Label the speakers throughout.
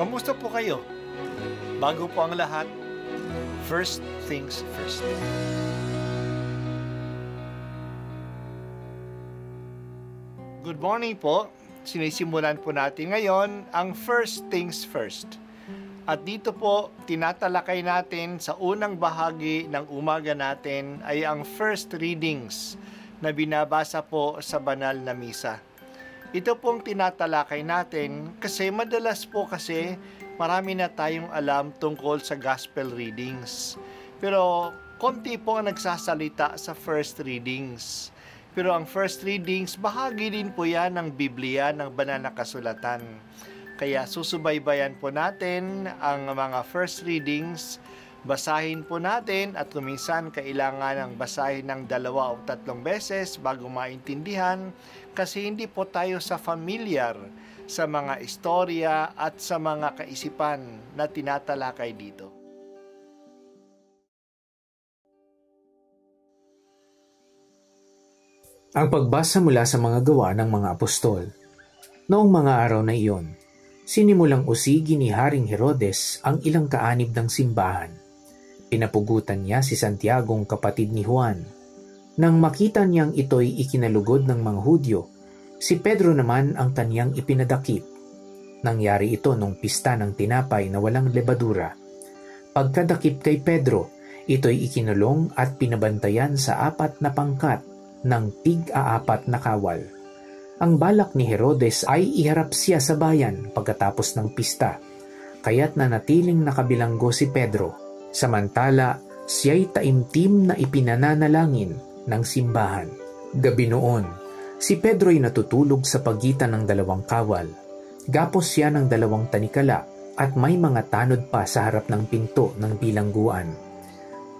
Speaker 1: Kamusta po kayo? Bago po ang lahat, first things first. Good morning po. Sinisimulan po natin ngayon ang first things first. At dito po, tinatalakay natin sa unang bahagi ng umaga natin ay ang first readings na binabasa po sa banal na misa. Ito pong tinatalakay natin kasi madalas po kasi marami na tayong alam tungkol sa gospel readings. Pero konti po ang nagsasalita sa first readings. Pero ang first readings, bahagi din po yan ng Biblia, ng banal na kasulatan. Kaya susubaybayan po natin ang mga first readings, basahin po natin at kuminsan kailangan ng basahin ng 2 o 3 beses bago maintindihan kasi hindi po tayo familiar sa mga istorya at sa mga kaisipan na tinatalakay dito.
Speaker 2: Ang pagbasa mula sa mga gawa ng mga apostol. Noong mga araw na iyon, sinimulang usigi ni Haring Herodes ang ilang kaanib ng simbahan. Pinapugutan niya si Santiagong kapatid ni Juan. Nang makita niyang ito'y ikinalugod ng mga Hudyo, si Pedro naman ang kaniyang ipinadakip. Nangyari ito nung pista ng tinapay na walang lebadura. Pagkadakip kay Pedro, ito'y ikinulong at pinabantayan sa 4 na pangkat ng tig-4 na kawal. Ang balak ni Herodes ay iharap siya sa bayan pagkatapos ng pista, kaya't nanatiling nakabilanggo si Pedro. Samantala, siya'y taimtim na ipinananalangin ng simbahan. Gabi noon, si Pedro'y natutulog sa pagitan ng 2 kawal. Gapos siya ng 2 tanikala at may mga tanod pa sa harap ng pinto ng bilangguan.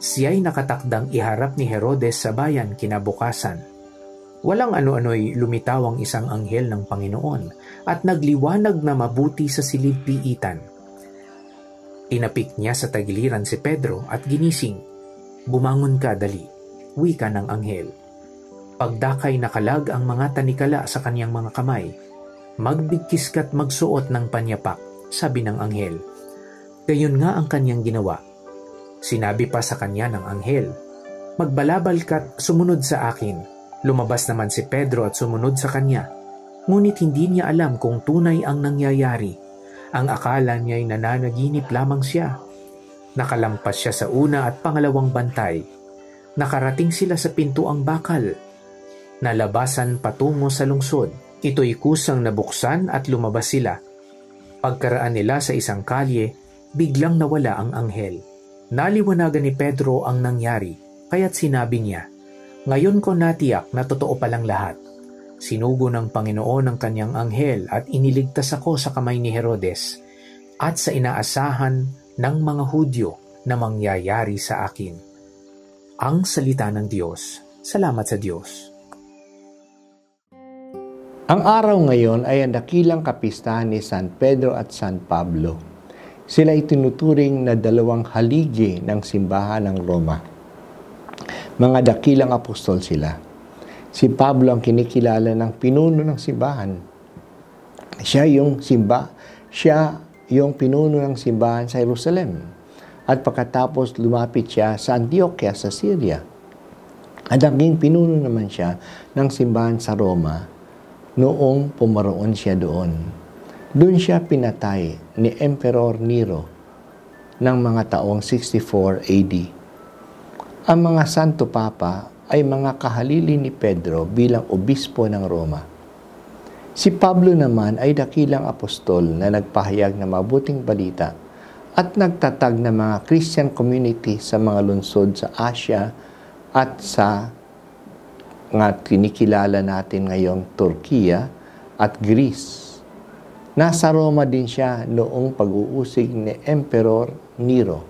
Speaker 2: Siya'y nakatakdang iharap ni Herodes sa bayan kinabukasan. Walang ano-ano'y lumitaw ang isang anghel ng Panginoon at nagliwanag na mabuti sa silid-piitan. Tinapik niya sa tagiliran si Pedro at ginising. "Bumangon ka, dali," wika ng anghel. Pagdakay nakalag ang mga tanikala sa kaniyang mga kamay. "Magbigkis ka't magsuot ng panyapak," sabi ng anghel. Gayon nga ang kaniyang ginawa. Sinabi pa sa kanya ng anghel, "Magbalabal ka't sumunod sa akin." Lumabas naman si Pedro at sumunod sa kanya. Ngunit hindi niya alam kung tunay ang nangyayari. Ang akala niya'y nananaginip lamang siya. Nakalampas siya sa una at pangalawang bantay. Nakarating sila sa pintuang bakal. Nalabasan patungo sa lungsod. Ito'y kusang nabuksan at lumabas sila. Pagkaraan nila sa isang kalye, biglang nawala ang anghel. Naliwanagan ni Pedro ang nangyari, kaya't sinabi niya, "Ngayon ko natiyak na totoo palang lahat. Sinugo ng Panginoon ang kanyang anghel at iniligtas ako sa kamay ni Herodes at sa inaasahan ng mga Hudyo na mangyayari sa akin." Ang salita ng Diyos. Salamat sa Diyos.
Speaker 3: Ang araw ngayon ay ang dakilang kapistahan ni San Pedro at San Pablo. Sila ay tinuturing na 2 haligi ng simbahan ng Roma. Mga dakilang apostol sila. Si Pablo ang kinikilala ng pinuno ng simbahan. Siya yung pinuno ng simbahan sa Jerusalem. At pagkatapos lumapit siya sa Antioquia sa Syria. At naging pinuno naman siya ng simbahan sa Roma noong pumaroon siya doon. Doon siya pinatay ni Emperor Nero ng mga taong 64 AD. Ang mga Santo Papa ay mga kahalili ni Pedro bilang obispo ng Roma. Si Pablo naman ay dakilang apostol na nagpahayag ng mabuting balita at nagtatag ng mga Christian community sa mga lungsod sa Asia at sa kinikilala natin ngayong Turkiya at Greece. Nasa Roma din siya noong pag-uusig ni Emperor Nero.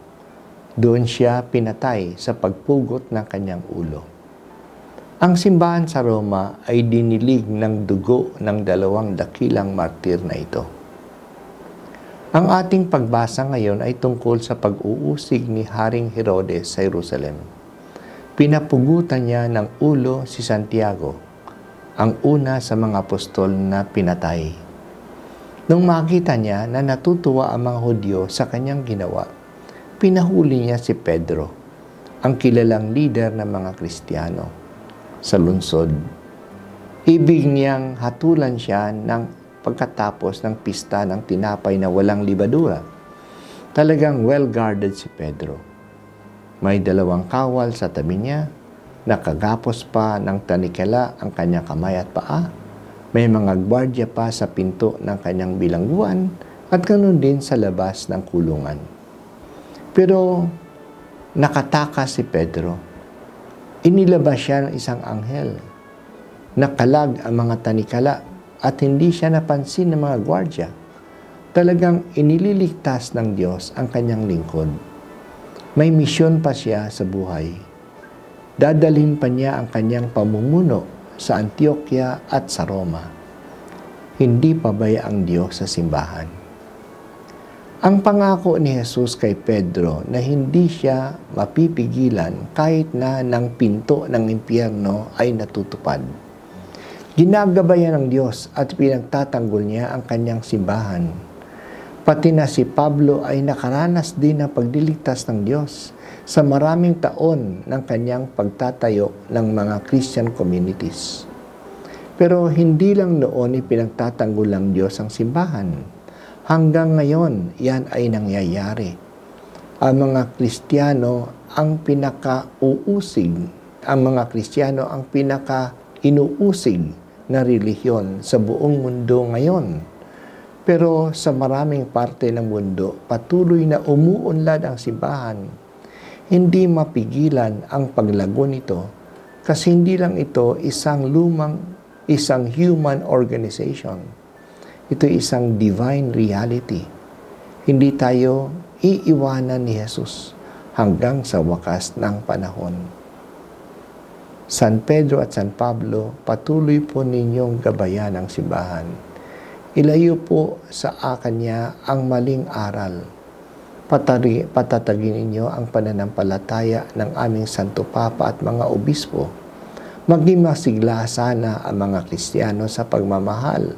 Speaker 3: Doon siya pinatay sa pagpugot ng kanyang ulo. Ang simbahan sa Roma ay dinilig ng dugo ng 2 dakilang martir na ito. Ang ating pagbasa ngayon ay tungkol sa pag-uusig ni Haring Herodes sa Jerusalem. Pinapugutan niya ng ulo si Santiago, ang una sa mga apostol na pinatay. Nung makita niya na natutuwa ang mga Hudyo sa kanyang ginawa, pinahuli niya si Pedro, ang kilalang leader ng mga Kristiyano sa lungsod. Ibig niyang hatulan siya ng pagkatapos ng pista ng tinapay na walang libadura. Talagang well-guarded si Pedro. May 2 kawal sa tabi niya, nakagapos pa ng tanikala ang kanyang kamay at paa. May mga gwardya pa sa pinto ng kanyang bilangguan at ganoon din sa labas ng kulungan. Pero nakatakas si Pedro. Inilabas siya ng isang anghel. Nakalag ang mga tanikala at hindi siya napansin ng mga gwardya. Talagang inililigtas ng Diyos ang kanyang lingkod. May misyon pa siya sa buhay. Dadalhin pa niya ang kanyang pamumuno sa Antioquia at sa Roma. Hindi pabaya ang Diyos sa simbahan. Ang pangako ni Jesus kay Pedro na hindi siya mapipigilan kahit na ng pinto ng impyerno ay natutupad. Ginagabayan ng Diyos at pinagtatanggol niya ang kanyang simbahan. Pati na si Pablo ay nakaranas din ng pagliligtas ng Diyos sa maraming taon ng kanyang pagtatayo ng mga Christian communities. Pero hindi lang noon ipinagtatanggol ng Diyos ang simbahan. Hanggang ngayon, yan ay nangyayari. Ang mga Kristiyano ang pinaka-uusig, ang mga Kristiyano ang pinaka-inuusig na relihiyon sa buong mundo ngayon. Pero sa maraming parte ng mundo, patuloy na umuunlad ang simbahan. Hindi mapigilan ang paglago nito kasi hindi lang ito isang human organization. Ito isang divine reality. Hindi tayo iiwanan ni Jesus hanggang sa wakas ng panahon. San Pedro at San Pablo, patuloy po ninyong gabayan ang simbahan. Ilayo po sa kanya ang maling aral. Patatagin ninyo ang pananampalataya ng aming Santo Papa at mga obispo. Maging masigla sana ang mga Kristiyano sa pagmamahal.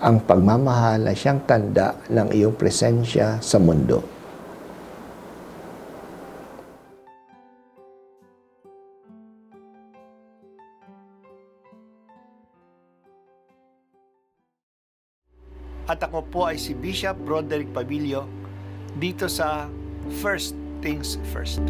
Speaker 3: Ang pagmamahal ay siyang tanda ng iyong presensya sa mundo.
Speaker 1: At ako po ay si Bishop Broderick Pabilio dito sa First Things First.